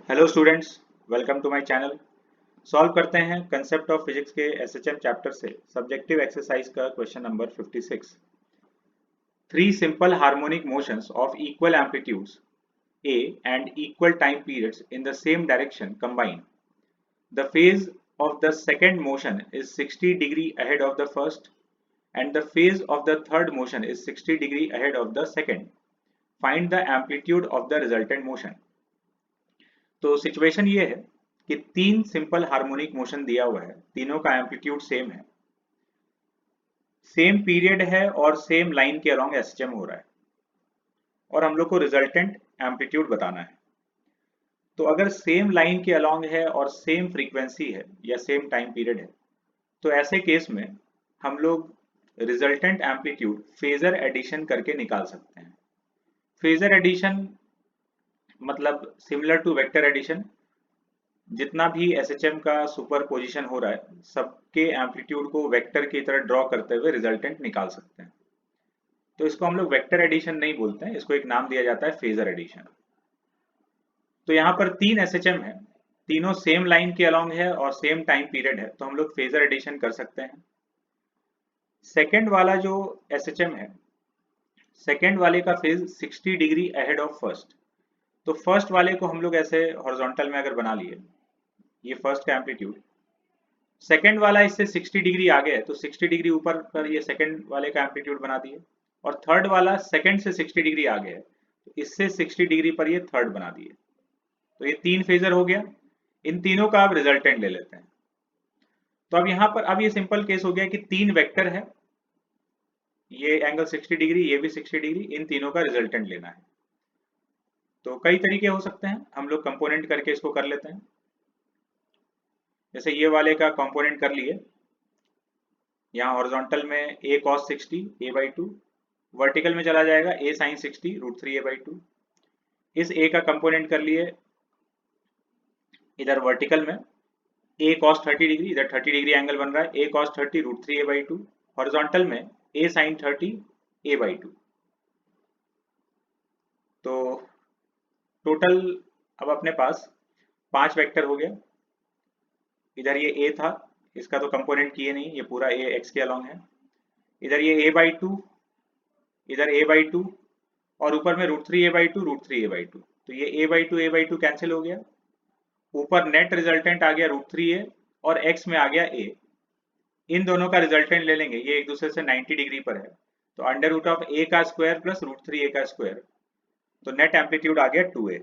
Hello students, welcome to my channel. Solve करते हैं concept of physics के SHM chapter से सब्जेक्टिव एक्सरसाइज का question number 56। Three simple harmonic motions of equal amplitudes A and equal time periods in the same direction combine. The phase of the second motion is 60 degree ahead of the first and the phase of the third motion is 60 degree ahead of the second. Find the amplitude of the resultant motion. तो situation ये है कि तीन simple harmonic motion दिया हुआ है, तीनों का एम्पलीट्यूड सेम है, सेम पीरियड है और सेम लाइन के अलोंग एसएचएम हो रहा है और हम लोग को रिजल्टेंट एम्पलीट्यूड बताना है। तो अगर सेम लाइन के अलोंग है और सेम फ्रीक्वेंसी है या सेम टाइम पीरियड है तो ऐसे केस में हम लोग रिजल्टेंट एम्पलीट्यूड फेजर एडिशन करके निकाल सकते हैं। फेजर एडिशन मतलब सिमिलर टू वेक्टर एडिशन, जितना भी एसएचएम का सुपरपोजिशन हो रहा है सबके एम्पलीट्यूड को वेक्टर की तरह ड्रॉ करते हुए रिजल्टेंट निकाल सकते हैं। तो इसको हम लोग वेक्टर एडिशन नहीं बोलते हैं, इसको एक नाम दिया जाता है फेजर एडिशन। तो यहाँ पर तीन एसएचएम है, तीनों सेम लाइन के अलोंग है और सेम टाइम पीरियड है, तो हम लोग फेजर एडिशन कर सकते हैं। सेकेंड वाला जो एसएचएम है, सेकेंड वाले का phase 60 degree ahead of first. तो फर्स्ट वाले को हम लोग ऐसे हॉरिजॉन्टल में अगर बना लिए, ये फर्स्ट का एम्पलीट्यूड, सेकेंड वाला इससे 60 डिग्री आगे है तो 60 डिग्री ऊपर पर ये सेकेंड वाले का एम्पलीट्यूड बना दिए, और थर्ड वाला सेकेंड से 60 डिग्री आगे है तो इससे 60 डिग्री पर ये थर्ड बना दिए। तो ये तीन फेजर हो गया, इन तीनों का अब रिजल्टेंट ले लेते हैं। तो अब यहाँ पर अब ये सिंपल केस हो गया कि तीन वेक्टर है, ये एंगल 60 डिग्री, ये भी 60 डिग्री, इन तीनों का रिजल्टेंट लेना है। तो कई तरीके हो सकते हैं, हम लोग कंपोनेंट करके इसको कर लेते हैं। जैसे ये वाले का कंपोनेंट कर लिए, यहाँ हॉरिजॉन्टल में a cos 60 a/2, वर्टिकल में चला जाएगा a sin 60 √3 a/2। इस a का कंपोनेंट कर लिए इधर वर्टिकल में a cos 30 डिग्री, इधर 30 डिग्री एंगल बन रहा है a cos 30 √3 a/2, हॉरिजॉन्टल में a sin 30 a/2। तो टोटल अब अपने पास 5 वेक्टर हो गया। इधर ये a था, इसका तो कंपोनेंट किए नहीं, ये पूरा a x के अलोंग है। इधर ये a/2, इधर a/2 और ऊपर में √3 a/2 √3 a/2। तो ये a/2 कैंसिल हो गया, ऊपर नेट रिजल्टेंट आ गया √3a और x में आ गया a। इन दोनों का रिजल्टेंट ले लेंगे, ये एक दूसरे से 90 डिग्री पर है, तो अंडर रूट ऑफ a का स्क्वायर प्लस √3a का स्क्वायर, तो नेट एम्पलीट्यूड आ गया 2a।